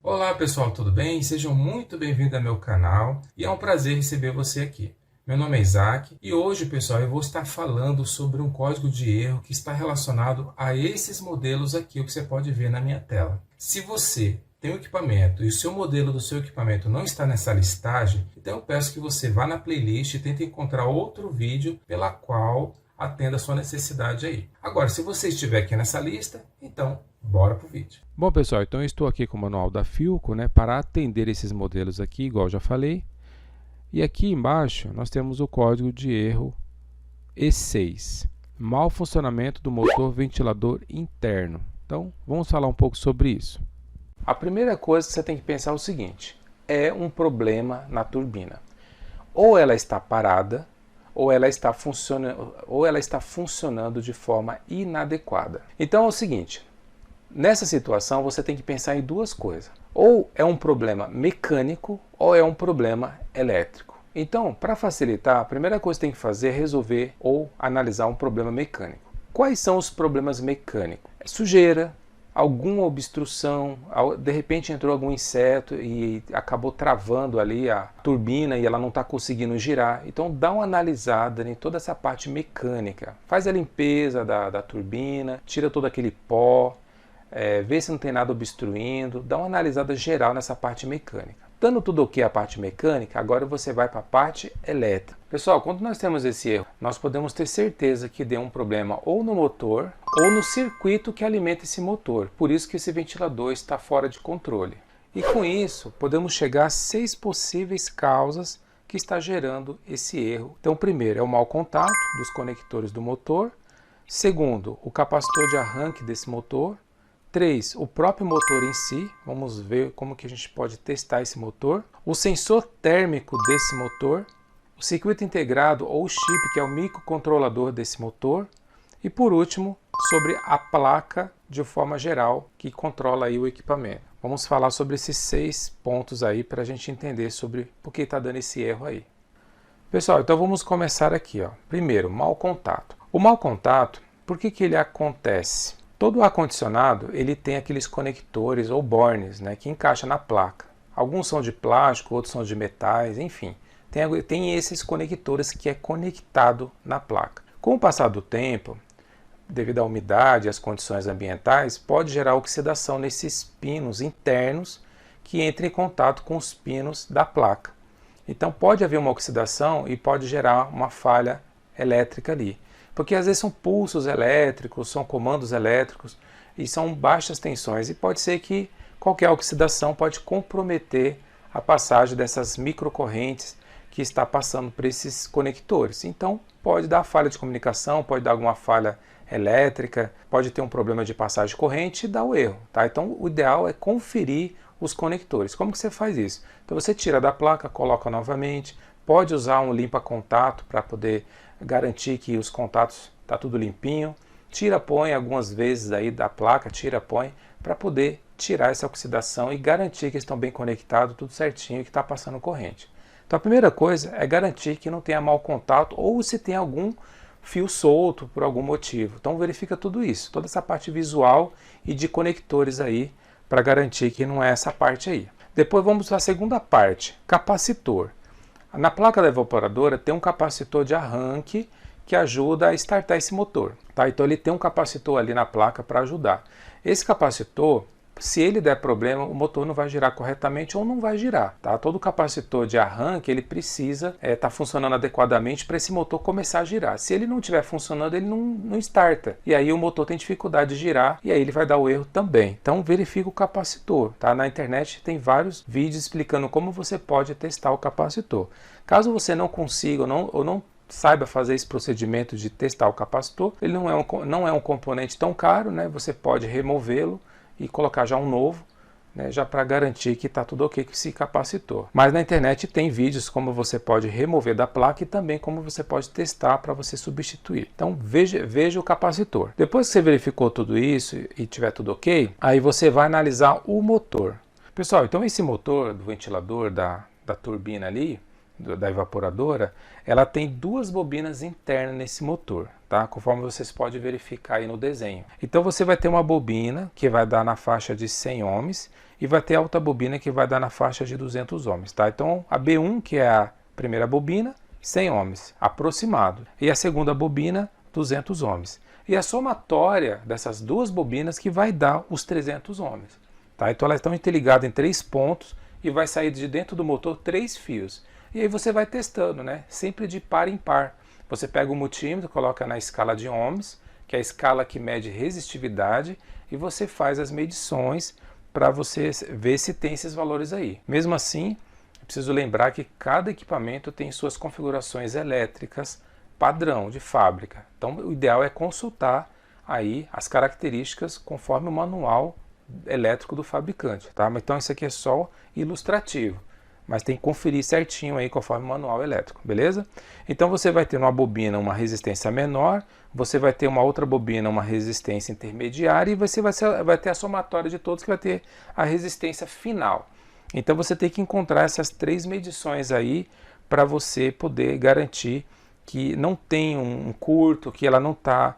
Olá pessoal, tudo bem? Sejam muito bem-vindos ao meu canal e é um prazer receber você aqui. Meu nome é Isaac e hoje, pessoal, eu vou estar falando sobre um código de erro que está relacionado a esses modelos aqui, o que você pode ver na minha tela. Se você tem um equipamento e o seu modelo do seu equipamento não está nessa listagem, então eu peço que você vá na playlist e tente encontrar outro vídeo pela qual atenda a sua necessidade aí. Agora, se você estiver aqui nessa lista, então bora pro vídeo. Bom, pessoal, então eu estou aqui com o manual da Philco, para atender esses modelos aqui, igual eu já falei. E aqui embaixo nós temos o código de erro E6, mau funcionamento do motor ventilador interno. Então, vamos falar um pouco sobre isso. A primeira coisa que você tem que pensar é o seguinte: é um problema na turbina. Ou ela está parada, ou ela está funcionando de forma inadequada. Então é o seguinte: nessa situação você tem que pensar em duas coisas. Ou é um problema mecânico ou é um problema elétrico. Então, para facilitar, a primeira coisa que tem que fazer é resolver ou analisar um problema mecânico. Quais são os problemas mecânicos? É sujeira, alguma obstrução, de repente entrou algum inseto e acabou travando ali a turbina e ela não está conseguindo girar. Então dá uma analisada em toda essa parte mecânica. Faz a limpeza da turbina, tira todo aquele pó, vê se não tem nada obstruindo, dá uma analisada geral nessa parte mecânica. Dando tudo ok a parte mecânica, agora você vai para a parte elétrica. Pessoal, quando nós temos esse erro, nós podemos ter certeza que deu um problema ou no motor ou no circuito que alimenta esse motor. Por isso que esse ventilador está fora de controle. E com isso, podemos chegar a 6 possíveis causas que está gerando esse erro. Então, primeiro é o mau contato dos conectores do motor. Segundo, o capacitor de arranque desse motor. 3. O próprio motor em si, vamos ver como que a gente pode testar esse motor. O sensor térmico desse motor, o circuito integrado ou chip, que é o microcontrolador desse motor. E por último, sobre a placa de forma geral, que controla aí o equipamento. Vamos falar sobre esses 6 pontos aí para a gente entender sobre por que está dando esse erro aí. Pessoal, então vamos começar aqui. Primeiro, mau contato. O mau contato, por que ele acontece? Todo ar-condicionado ele tem aqueles conectores ou bornes, que encaixa na placa. Alguns são de plástico, outros são de metais, enfim. Tem esses conectores que é conectado na placa. Com o passar do tempo, devido à umidade e às condições ambientais, pode gerar oxidação nesses pinos internos que entram em contato com os pinos da placa. Então pode haver uma oxidação e pode gerar uma falha elétrica ali. Porque às vezes são pulsos elétricos, são comandos elétricos e são baixas tensões. E pode ser que qualquer oxidação pode comprometer a passagem dessas microcorrentes que está passando por esses conectores. Então pode dar falha de comunicação, pode dar alguma falha elétrica, pode ter um problema de passagem de corrente e dar o erro. Então o ideal é conferir os conectores. Como que você faz isso? Então você tira da placa, coloca novamente, pode usar um limpa-contato para poder garantir que os contatos está tudo limpinho. Tira, põe algumas vezes aí da placa, tira, põe, para poder tirar essa oxidação e garantir que estão bem conectados, tudo certinho e que está passando corrente. Então a primeira coisa é garantir que não tenha mau contato ou se tem algum fio solto por algum motivo. Então verifica tudo isso, toda essa parte visual e de conectores aí para garantir que não é essa parte aí. Depois vamos para a segunda parte, capacitor. Na placa da evaporadora tem um capacitor de arranque que ajuda a startar esse motor. Então ele tem um capacitor ali na placa para ajudar. Esse capacitor, se ele der problema, o motor não vai girar corretamente ou não vai girar. Todo capacitor de arranque ele precisa estar funcionando adequadamente para esse motor começar a girar. Se ele não estiver funcionando, ele não starta. E aí o motor tem dificuldade de girar e aí ele vai dar o erro também. Então verifica o capacitor. Na internet tem vários vídeos explicando como você pode testar o capacitor. Caso você não consiga ou não saiba fazer esse procedimento de testar o capacitor, ele não é um componente tão caro, você pode removê-lo e colocar já um novo, já para garantir que está tudo ok com esse capacitor. Mas na internet tem vídeos como você pode remover da placa e também como você pode testar para você substituir. Então veja o capacitor. Depois que você verificou tudo isso e tiver tudo ok, aí você vai analisar o motor. Pessoal, então esse motor do ventilador da turbina ali, da evaporadora, ela tem 2 bobinas internas nesse motor, conforme vocês podem verificar aí no desenho. Então você vai ter uma bobina que vai dar na faixa de 100 ohms e vai ter a outra bobina que vai dar na faixa de 200 ohms, tá? Então a B1, que é a primeira bobina, 100 ohms, aproximado. E a segunda bobina, 200 ohms. E a somatória dessas duas bobinas que vai dar os 300 ohms. Tá? Então elas estão interligadas em 3 pontos e vai sair de dentro do motor 3 fios. E aí você vai testando, né? Sempre de par em par. Você pega o multímetro, coloca na escala de ohms, que é a escala que mede resistividade, e você faz as medições para você ver se tem esses valores aí. Mesmo assim, é preciso lembrar que cada equipamento tem suas configurações elétricas padrão de fábrica. Então o ideal é consultar aí as características conforme o manual elétrico do fabricante, tá? Então isso aqui é só ilustrativo, mas tem que conferir certinho aí conforme o manual elétrico, beleza? Então você vai ter uma bobina uma resistência menor, você vai ter uma outra bobina uma resistência intermediária e você vai ter a somatória de todos que vai ter a resistência final. Então você tem que encontrar essas 3 medições aí para você poder garantir que não tem um curto, que ela não está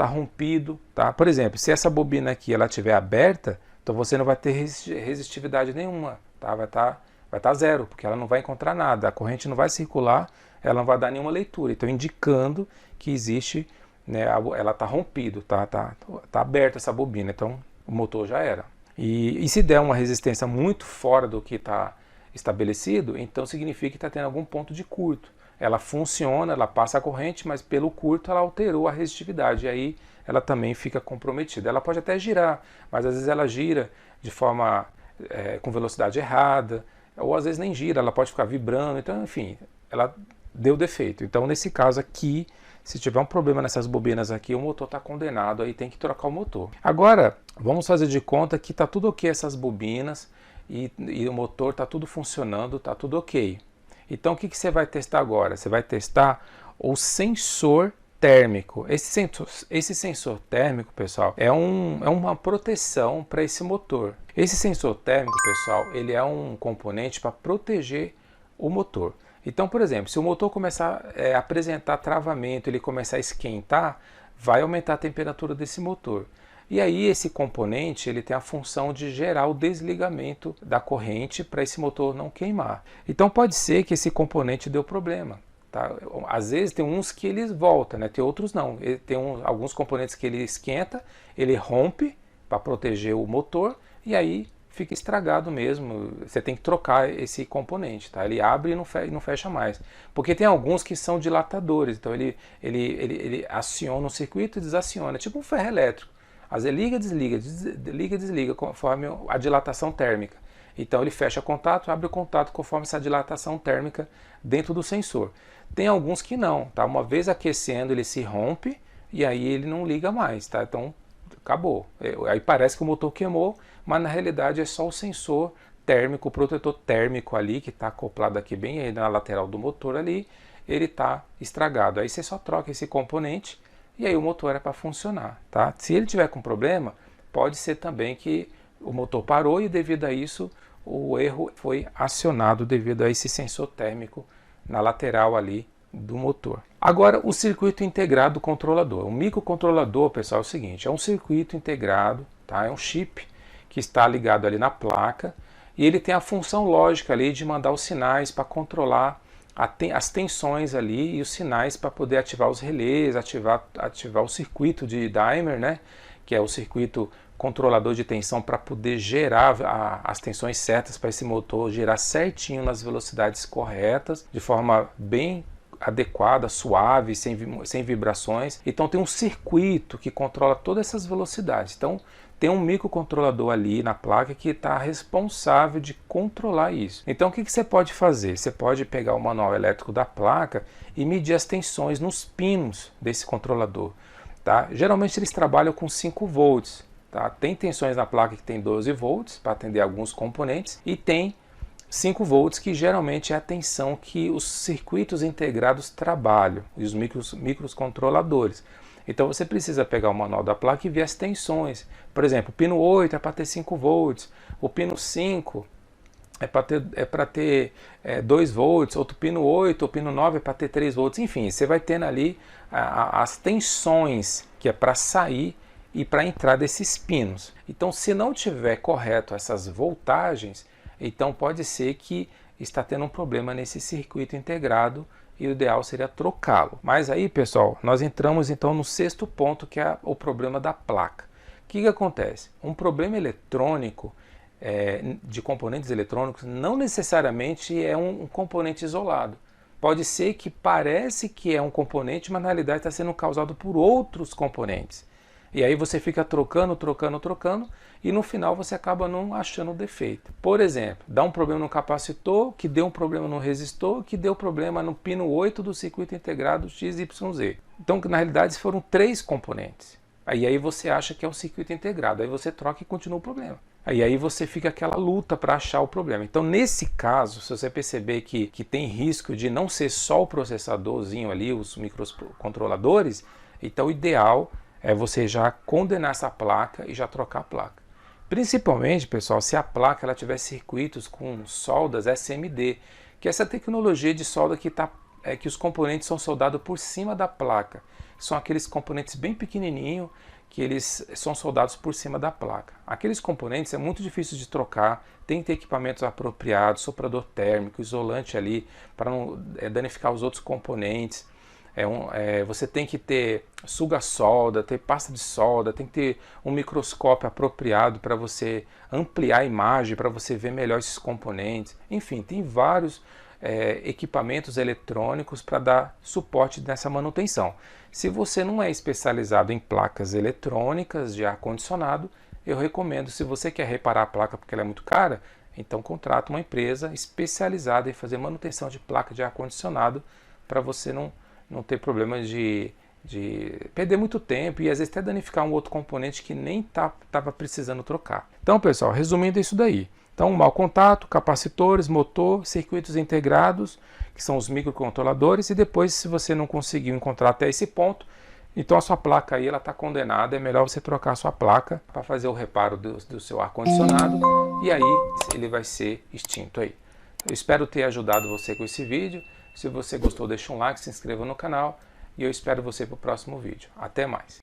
rompido, tá? Por exemplo, se essa bobina aqui ela estiver aberta, então você não vai ter resistividade nenhuma, tá? Vai estar zero, porque ela não vai encontrar nada, a corrente não vai circular, ela não vai dar nenhuma leitura, então indicando que existe, né, ela está rompido, tá aberta essa bobina, então o motor já era. E se der uma resistência muito fora do que está estabelecido, então significa que está tendo algum ponto de curto. Ela funciona, ela passa a corrente, mas pelo curto ela alterou a resistividade, e aí ela também fica comprometida. Ela pode até girar, mas às vezes ela gira de forma com velocidade errada, ou às vezes nem gira, ela pode ficar vibrando, então enfim, ela deu defeito. Então nesse caso aqui, se tiver um problema nessas bobinas aqui, o motor está condenado, aí tem que trocar o motor. Agora, vamos fazer de conta que está tudo ok essas bobinas, e o motor está tudo funcionando, está tudo ok. Então o que você vai testar agora? Você vai testar o sensor térmico. Esse sensor térmico, pessoal, é uma proteção para esse motor. Esse sensor térmico, pessoal, ele é um componente para proteger o motor. Então, por exemplo, se o motor começar a apresentar travamento, ele começar a esquentar, vai aumentar a temperatura desse motor. E aí esse componente ele tem a função de gerar o desligamento da corrente para esse motor não queimar. Então pode ser que esse componente deu problema. Tá? Às vezes tem uns que eles voltam, né? Tem outros não. Tem alguns componentes que ele esquenta, ele rompe para proteger o motor e aí fica estragado mesmo. Você tem que trocar esse componente, tá? Ele abre e não fecha mais. Porque tem alguns que são dilatadores, então ele aciona o circuito e desaciona, tipo um ferro elétrico. Às vezes liga, desliga, conforme a dilatação térmica. Então ele fecha contato, abre o contato conforme essa dilatação térmica dentro do sensor. Tem alguns que não, tá? Uma vez aquecendo ele se rompe e aí ele não liga mais, tá? Então acabou. Aí parece que o motor queimou, mas na realidade é só o sensor térmico, o protetor térmico ali, que está acoplado aqui bem aí na lateral do motor ali, ele está estragado. Aí você só troca esse componente e aí o motor era para funcionar, tá? Se ele tiver com problema, pode ser também que o motor parou e devido a isso o erro foi acionado devido a esse sensor térmico na lateral ali do motor. Agora o circuito integrado controlador. O microcontrolador, pessoal, é o seguinte, é um circuito integrado, tá? É um chip que está ligado ali na placa e ele tem a função lógica ali de mandar os sinais para controlar as tensões ali e os sinais para poder ativar os relés, ativar o circuito de Dimer, né? Que é o circuito controlador de tensão para poder gerar as tensões certas para esse motor girar certinho nas velocidades corretas, de forma bem adequada, suave, sem vibrações. Então tem um circuito que controla todas essas velocidades. Então tem um microcontrolador ali na placa que está responsável de controlar isso. Então o que você pode fazer? Você pode pegar o manual elétrico da placa e medir as tensões nos pinos desse controlador. Tá? Geralmente eles trabalham com 5 volts. Tá? Tem tensões na placa que tem 12 volts para atender alguns componentes e tem 5 volts que geralmente é a tensão que os circuitos integrados trabalham, e os microcontroladores. Então você precisa pegar o manual da placa e ver as tensões. Por exemplo, o pino 8 é para ter 5 volts, o pino 5 é para ter 2 volts, outro pino 8, o pino 9 é para ter 3 volts, enfim, você vai tendo ali as tensões que é para sair e para a entrada desses pinos. Então, se não tiver correto essas voltagens, então pode ser que está tendo um problema nesse circuito integrado e o ideal seria trocá-lo. Mas aí, pessoal, nós entramos então no sexto ponto, que é o problema da placa. O que acontece? Um problema eletrônico, de componentes eletrônicos, não necessariamente é um componente isolado. Pode ser que parece que é um componente, mas na realidade está sendo causado por outros componentes. E aí você fica trocando, e no final você acaba não achando o defeito. Por exemplo, dá um problema no capacitor, que deu um problema no resistor, que deu problema no pino 8 do circuito integrado XYZ. Então, na realidade, foram 3 componentes. Aí você acha que é um circuito integrado, aí você troca e continua o problema. Aí você fica aquela luta para achar o problema. Então, nesse caso, se você perceber que tem risco de não ser só o processadorzinho ali, os microcontroladores, então o ideal é você já condenar essa placa e já trocar a placa. Principalmente, pessoal, se a placa ela tiver circuitos com soldas SMD, que é essa tecnologia de solda que os componentes são soldados por cima da placa. São aqueles componentes bem pequenininhos que eles são soldados por cima da placa. Aqueles componentes é muito difícil de trocar, tem que ter equipamentos apropriados, soprador térmico, isolante ali, para não danificar os outros componentes. Você tem que ter suga-solda, ter pasta de solda, tem que ter um microscópio apropriado para você ampliar a imagem, para você ver melhor esses componentes. Enfim, tem vários equipamentos eletrônicos para dar suporte nessa manutenção. Se você não é especializado em placas eletrônicas de ar-condicionado, eu recomendo, se você quer reparar a placa porque ela é muito cara, então contrata uma empresa especializada em fazer manutenção de placa de ar-condicionado para você não ter problemas de perder muito tempo e às vezes até danificar um outro componente que nem estava precisando trocar. Então, pessoal, resumindo isso daí. Então, mau contato, capacitores, motor, circuitos integrados, que são os microcontroladores, e depois, se você não conseguiu encontrar até esse ponto, então a sua placa aí está condenada, é melhor você trocar a sua placa para fazer o reparo do seu ar-condicionado, e aí ele vai ser extinto aí. Eu espero ter ajudado você com esse vídeo. Se você gostou, deixa um like, se inscreva no canal, e eu espero você para o próximo vídeo. Até mais!